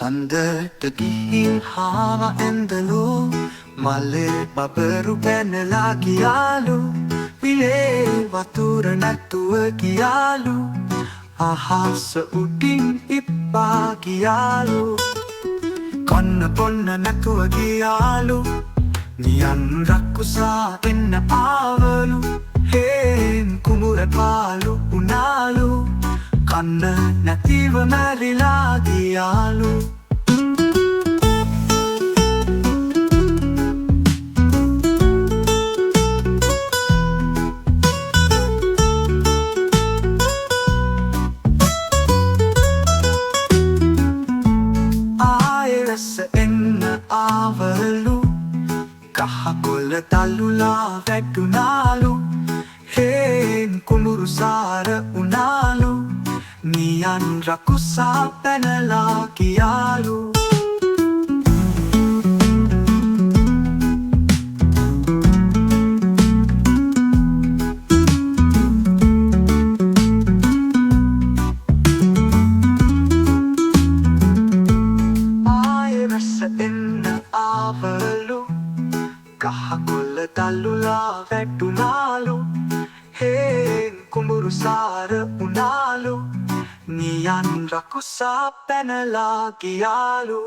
සඳට ගිහින් හාව ඇඳලු මලේ බබරු පැනලා ගියාලු පිලේ වතුර නැතුව ගියාලු අහස උඩින් ඉප්පා ගියාලු කන්න බොන්න නැතුව ගියාලු නියන් රක්කුසා එන්න ආවලු හේන් කුමුර පාලු උනාලු කන්න නැතිව මැරිලා ගියාලු ආයෙත් එන්න ආවලු කහකොළ තල්ලුලා වැටුනාලු හේන් කුමුරු සාර උනාලු නියන් රකුසා පැනලා ගියාලු ආයෙත් එන්න ආවලු කහකොළ තල්ලුලා වැටුනාලු හේන් කුමුරු සාර උනාලු නියන් රකුසා පැනලා ගියාලු